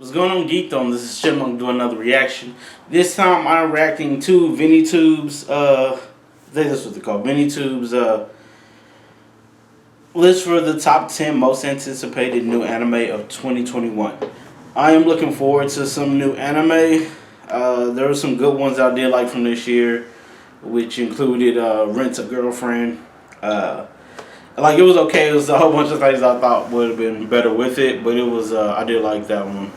What's going on, Geekdom? This is Chipmunk doing another reaction. This time I'm reacting to ViniiTubes, I think that's what they're called, ViniiTubes, list for the top 10 most anticipated new anime of 2021. I am looking forward to some new anime. There were some good ones I did like from this year, which included Rent a Girlfriend. It was okay. It was a whole bunch of things I thought would have been better with it, but it was I did like that one.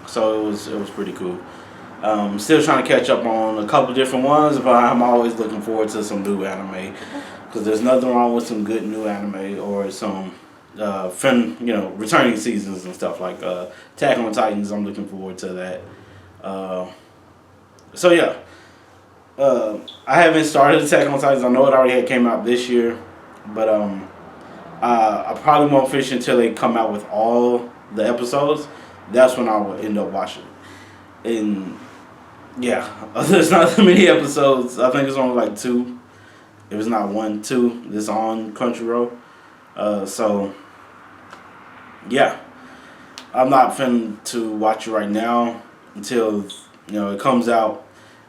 So it was pretty cool. Still trying to catch up on a couple different ones, but I'm always looking forward to some new anime because there's nothing wrong with some good new anime or some returning seasons and stuff like Attack on Titans. I'm looking forward to that. So yeah, I haven't started Attack on Titans. I know it already came out this year, but I probably won't finish until they come out with all the episodes. That's when I will end up watching it. And yeah, there's not that many episodes. I think it's only like 2. If it's not 1, 2. It's on Crunchyroll. So yeah, I'm not finna to watch it right now until it comes out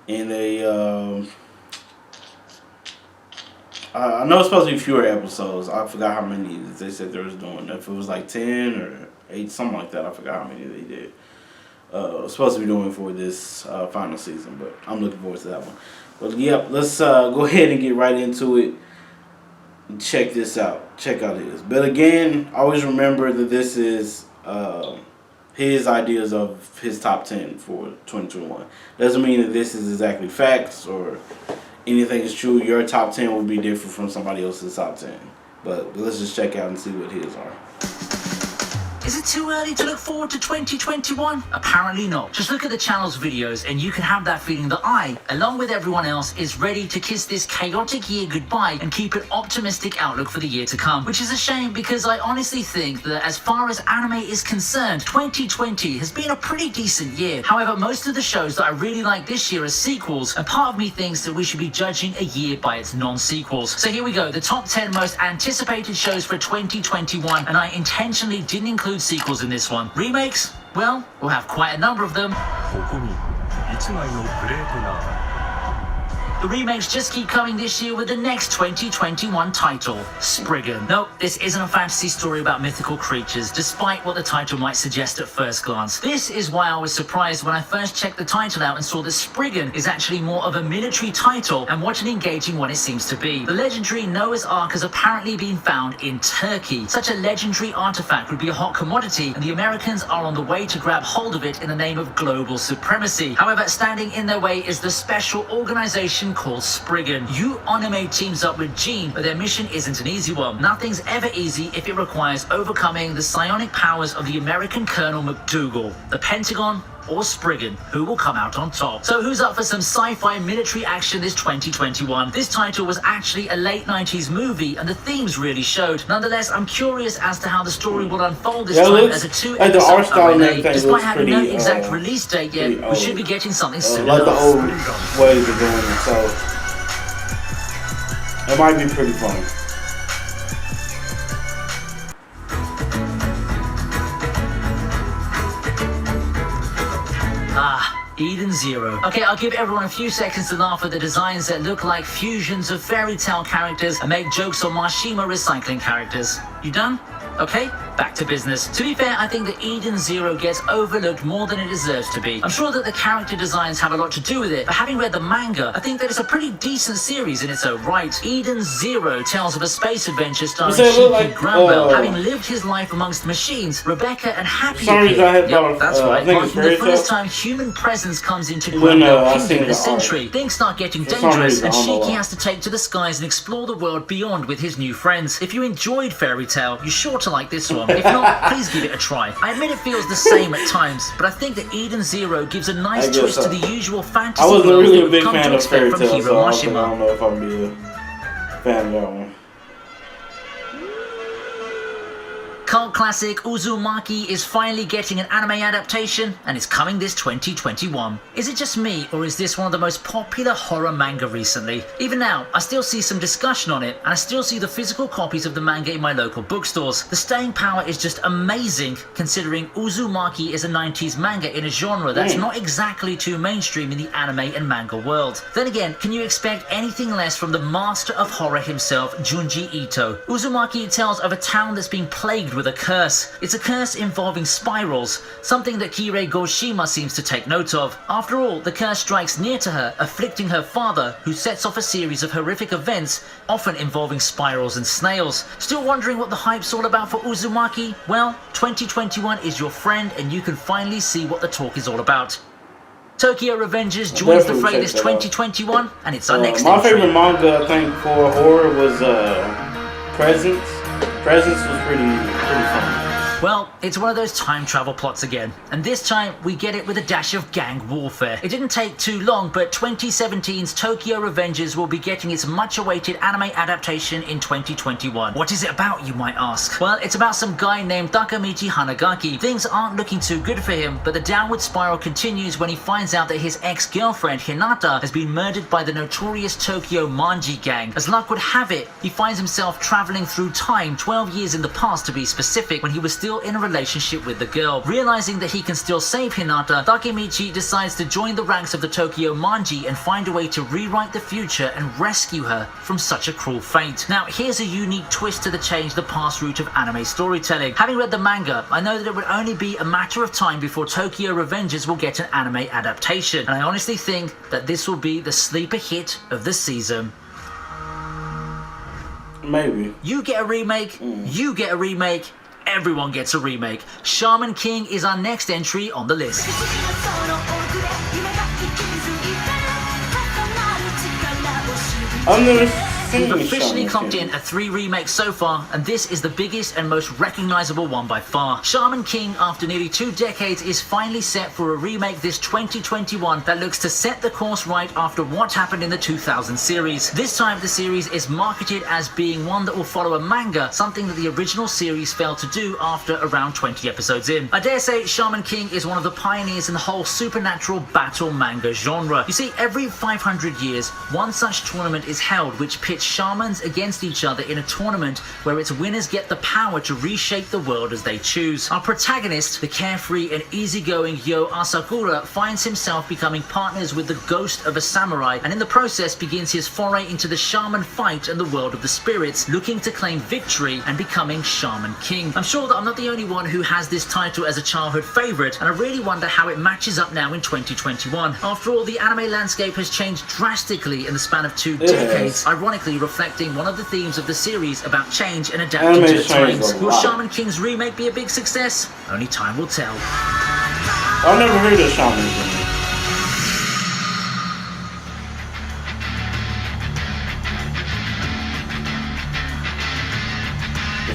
in a. I know it's supposed to be fewer episodes. I forgot how many they said they was doing. If it was like 10 or 8, something like that. I forgot how many they did. Supposed to be doing for this final season, but I'm looking forward to that one. But yep, let's go ahead and get right into it. Check this out. Check out this. But again, always remember that this is his ideas of his top 10 for 2021. Doesn't mean that this is exactly facts or anything is true. Your top 10 will be different from somebody else's top 10. But let's just check out and see what his are. Is it too early to look forward to 2021? Apparently not. Just look at the channel's videos and you can have that feeling that I, along with everyone else, is ready to kiss this chaotic year goodbye and keep an optimistic outlook for the year to come. Which is a shame because I honestly think that as far as anime is concerned, 2020 has been a pretty decent year. However, most of the shows that I really like this year are sequels, and part of me thinks that we should be judging a year by its non-sequels. So here we go, the top 10 most anticipated shows for 2021, and I intentionally didn't include sequels in this one. Remakes? Well, we'll have quite a number of them. The remakes just keep coming this year with the next 2021 title, Spriggan. Nope, this isn't a fantasy story about mythical creatures, despite what the title might suggest at first glance. This is why I was surprised when I first checked the title out and saw that Spriggan is actually more of a military title, and what an engaging one it seems to be. The legendary Noah's Ark has apparently been found in Turkey. Such a legendary artifact would be a hot commodity, and the Americans are on the way to grab hold of it in the name of global supremacy. However, standing in their way is the special organization called Spriggan. Anime teams up with Gene, but their mission isn't an easy one. Nothing's ever easy if it requires overcoming the psionic powers of the American Colonel McDougal, the Pentagon, or Spriggan. Who will come out on top? So who's up for some sci-fi military action this 2021? This title was actually a late 90s movie and the themes really showed. Nonetheless, I'm curious as to how the story will unfold this time as a 2-episode ONA. Despite having no exact release date yet, we should be getting something soon like enough. the old ways of doing it, so it might be pretty funny. Eden Zero. Okay, I'll give everyone a few seconds to laugh at the designs that look like fusions of fairy tale characters and make jokes on Mashima recycling characters. You done? Okay, back to business. To be fair, I think that Eden Zero gets overlooked more than it deserves to be. I'm sure that the character designs have a lot to do with it, but having read the manga, I think that it's a pretty decent series in its own right. Eden Zero tells of a space adventure starring Shiki Granville. Having lived his life amongst machines, Rebecca and Happy appear. Yep, that's right. Marking the first time human presence comes into Granville Kingdom in a century. Things start getting dangerous, and Shiki has to take to the skies and explore the world beyond with his new friends. If you enjoyed Fairy Tail, you're sure to like this one. If not, please give it a try. I admit it feels the same at times, but I think that Eden Zero gives a nice twist to the usual fantasy world really that we've come to expect from Hiro Mashima. I don't know if I'll be a fan of that one. cult classic Uzumaki is finally getting an anime adaptation, and it's coming this 2021. Is it just me, or is this one of the most popular horror manga recently? Even now, I still see some discussion on it, and I still see the physical copies of the manga in my local bookstores. The staying power is just amazing, considering Uzumaki is a 90s manga in a genre that's not exactly too mainstream in the anime and manga world. Then again, can you expect anything less from the master of horror himself, Junji Ito? Uzumaki tells of a town that's been plagued with a curse. It's a curse involving spirals, something that Kirei Goshima seems to take note of. After all, the curse strikes near to her, afflicting her father, who sets off a series of horrific events, often involving spirals and snails. Still wondering what the hype's all about for Uzumaki? Well, 2021 is your friend, and you can finally see what the talk is all about. Tokyo Revengers joins the fray this 2021, and it's our next My entry. favorite manga, I think, for horror was Presence. Presence was pretty fun. Well, it's one of those time travel plots again, and this time we get it with a dash of gang warfare. It didn't take too long, but 2017's Tokyo Revengers will be getting its much-awaited anime adaptation in 2021. What is it about, you might ask? Well, it's about some guy named Takamichi Hanagaki. Things aren't looking too good for him, but the downward spiral continues when he finds out that his ex-girlfriend Hinata has been murdered by the notorious Tokyo Manji gang. As luck would have it, he finds himself traveling through time, 12 years in the past to be specific, when he was still in a relationship with the girl. Realizing that he can still save Hinata, Takemichi decides to join the ranks of the Tokyo Manji and find a way to rewrite the future and rescue her from such a cruel fate. Now, here's a unique twist to the change the past route of anime storytelling. Having read the manga, I know that it would only be a matter of time before Tokyo Revengers will get an anime adaptation, and I honestly think that this will be the sleeper hit of the season. Maybe. You get a remake, you get a remake, everyone gets a remake. Shaman King is our next entry on the list. I've never seen We've officially Shaman clocked King. in at 3 remakes so far, and this is the biggest and most recognizable one by far. Shaman King, after nearly 2 decades, is finally set for a remake this 2021 that looks to set the course right after what happened in the 2000 series. This time the series is marketed as being one that will follow a manga, something that the original series failed to do after around 20 episodes in. I dare say Shaman King is one of the pioneers in the whole supernatural battle manga genre. You see, every 500 years, one such tournament is held which pits shamans against each other in a tournament where its winners get the power to reshape the world as they choose. Our protagonist, the carefree and easygoing Yo Asakura, finds himself becoming partners with the ghost of a samurai, and in the process begins his foray into the shaman fight and the world of the spirits, looking to claim victory and becoming Shaman King. I'm sure that I'm not the only one who has this title as a childhood favorite, and I really wonder how it matches up now in 2021. After all, the anime landscape has changed drastically in the span of 2 decades, ironically reflecting one of the themes of the series about change and adapting to the times. Will Shaman King's remake be a big success? Only time will tell. I've never heard of Shaman King.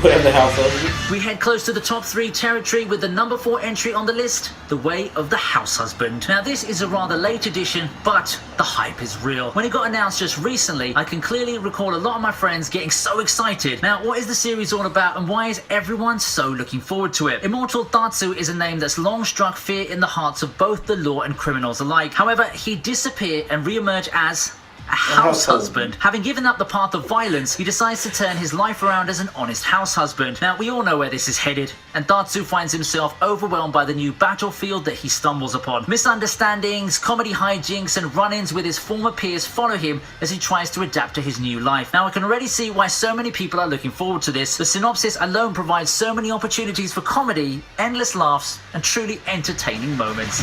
We have the house husband. We head close to the top 3 territory with the number 4 entry on the list, The Way of the House Husband. Now, this is a rather late edition, but the hype is real. When it got announced just recently, I can clearly recall a lot of my friends getting so excited. Now, what is the series all about, and why is everyone so looking forward to it? Immortal Tatsu is a name that's long struck fear in the hearts of both the law and criminals alike. However, he disappeared and re-emerged as a house husband. Having given up the path of violence, he decides to turn his life around as an honest house husband. Now, we all know where this is headed, and Tatsu finds himself overwhelmed by the new battlefield that he stumbles upon. Misunderstandings, comedy hijinks, and run-ins with his former peers follow him as he tries to adapt to his new life. Now, I can already see why so many people are looking forward to this. The synopsis alone provides so many opportunities for comedy, endless laughs, and truly entertaining moments.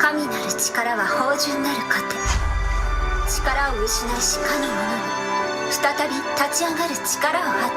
神なる力は芳醇なる糧力を失いしかぬ者に再び立ち上がる力を与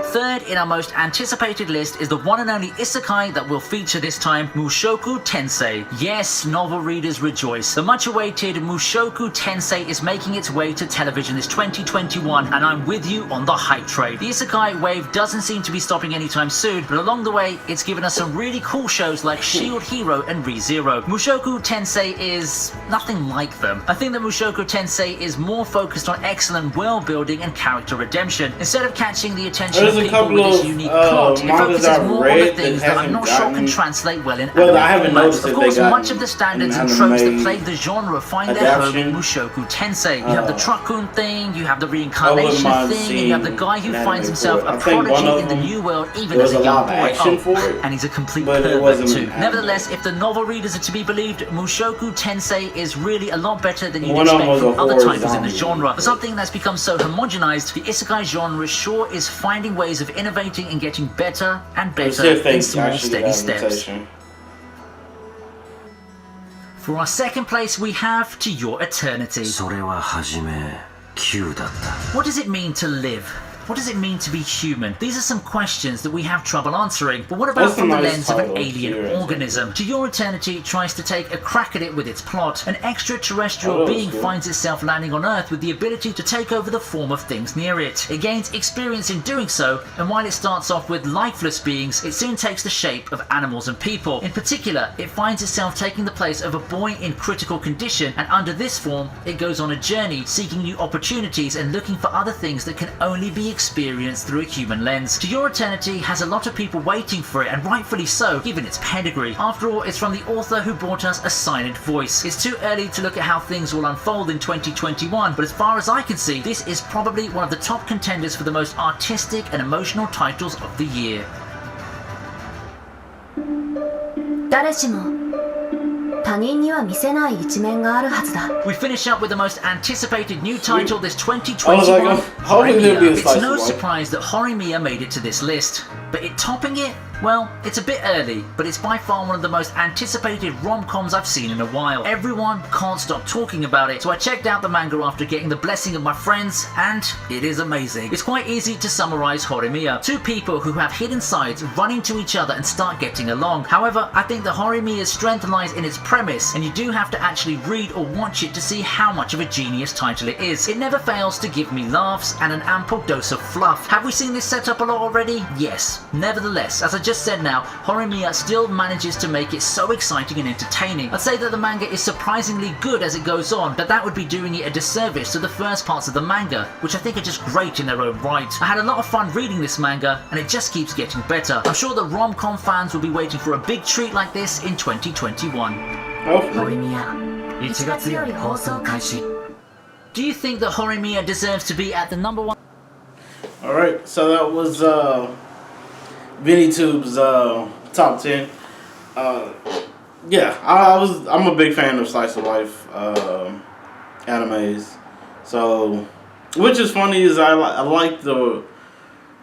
え Third in our most anticipated list is the one and only isekai that will feature this time, Mushoku Tensei. Yes, novel readers rejoice. The much awaited Mushoku Tensei is making its way to television this 2021, and I'm with you on the hype train. The isekai wave doesn't seem to be stopping anytime soon, but along the way, it's given us some really cool shows like Shield Hero and ReZero. Mushoku Tensei is nothing like them. I think that Mushoku Tensei is more focused on excellent world building and character redemption. Instead of catching the attention of people with this unique plot, it focuses more on the things that I'm not sure can translate well in anime formats. Of course, much of the standards and tropes that plague the genre find their home in Mushoku Tensei. You have the Truckun thing, you have the reincarnation thing, and you have the guy who finds himself a prodigy in the new world even as a young boy. Oh, and he's a complete pervert too. Nevertheless, if the novel readers are to be believed, Mushoku Tensei is really a lot better than you'd expect from other titles in the genre. For something that's become so homogenized, the isekai genre sure is finding ways of innovating and getting better and better in small, steady steps. For our second place, we have To Your Eternity. What does it mean to live? What does it mean to be human? These are some questions that we have trouble answering, but what about from the lens of an alien organism? To Your Eternity tries to take a crack at it with its plot. An extraterrestrial being finds itself landing on Earth with the ability to take over the form of things near it. It gains experience in doing so, and while it starts off with lifeless beings, it soon takes the shape of animals and people. In particular, it finds itself taking the place of a boy in critical condition, and under this form, it goes on a journey, seeking new opportunities and looking for other things that can only be experienced through a human lens. To Your Eternity has a lot of people waiting for it, and rightfully so, given its pedigree. After all, it's from the author who brought us A Silent Voice. It's too early to look at how things will unfold in 2021, but as far as I can see, this is probably one of the top contenders for the most artistic and emotional titles of the year. We finish up with the most anticipated new title this 2021, Horimiya. It's no surprise that Horimiya made it to this list, but it topping it? Well, it's a bit early, but it's by far one of the most anticipated rom-coms I've seen in a while. Everyone can't stop talking about it, so I checked out the manga after getting the blessing of my friends, and it is amazing. It's quite easy to summarize Horimiya. Two people who have hidden sides run into each other and start getting along. However, I think the Horimiya's strength lies in its premise, and you do have to actually read or watch it to see how much of a genius title it is. It never fails to give me laughs and an ample dose of fluff. Have we seen this setup a lot already? Yes. Nevertheless, as I just said now, Horimiya still manages to make it so exciting and entertaining. I'd say that the manga is surprisingly good as it goes on, but that would be doing it a disservice to the first parts of the manga, which I think are just great in their own right. I had a lot of fun reading this manga, and it just keeps getting better. I'm sure the rom-com fans will be waiting for a big treat like this in 2021. Do you think that Horimiya deserves to be at the number one? Alright, so that was ViniiTubes top 10. Yeah, I'm a big fan of slice of life animes. So, which is funny is I like the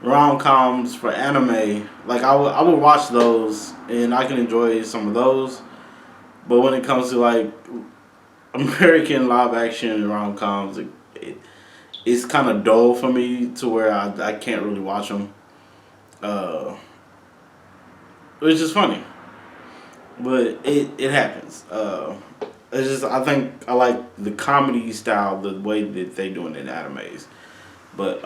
rom-coms for anime. Like I would watch those and I can enjoy some of those. But when it comes to like American live action rom-coms, it's kind of dull for me to where I can't really watch them. Which is funny, but it happens. It's just I think I like the comedy style, the way that they do it in animes. But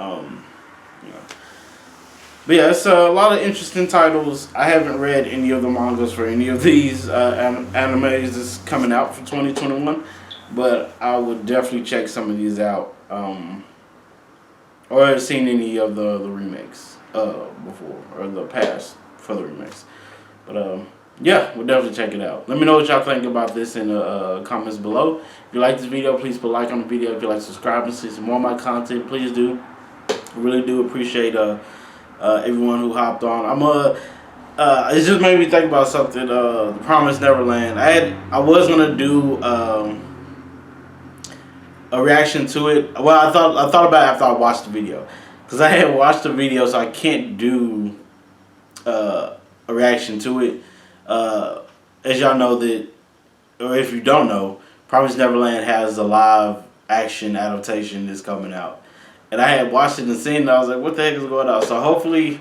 but yeah, it's a lot of interesting titles. I haven't read any of the mangas for any of these animes that's coming out for 2021, but I would definitely check some of these out. Or I've seen any of the remakes before, or the past for the remakes. But yeah, we'll definitely check it out. Let me know what y'all think about this in the comments below. If you like this video, please put a like on the video. If you like, subscribe and see some more of my content, please do. I really do appreciate everyone who hopped on. It just made me think about something. The Promised Neverland. I was gonna do a reaction to it. Well, I thought about it after I watched the video, because I had watched the video, so I can't do a reaction to it. As y'all know that, or if you don't know, Promised Neverland has a live action adaptation that's coming out, And I had watched it and seen it. I was like, what the heck is going on? So hopefully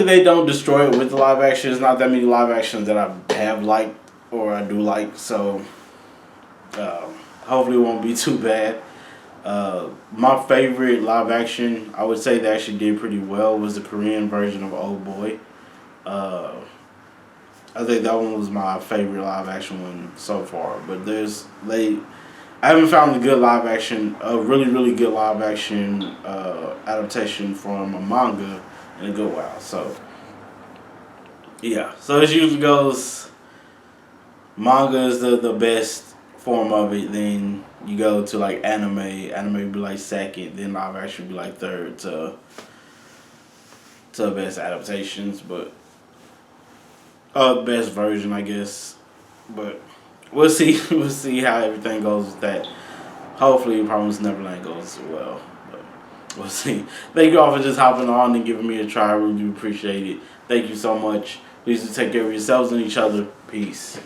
they don't destroy it with the live action. There's not that many live actions that I have liked or I do like. So hopefully it won't be too bad. My favorite live action, I would say they actually did pretty well, was the Korean version of Old Boy. I think that one was my favorite live action one so far. But I haven't found a really good live action adaptation from a manga in a good while. So yeah, so as usually goes, manga is the best form of it. Then you go to like anime. Anime would be like second. Then live action would be like third to best adaptations, but best version, I guess. But we'll see. We'll see how everything goes with that. Hopefully, Promised Neverland goes well. But we'll see. Thank you all for just hopping on and giving me a try. I really do appreciate it. Thank you so much. Please do take care of yourselves and each other. Peace.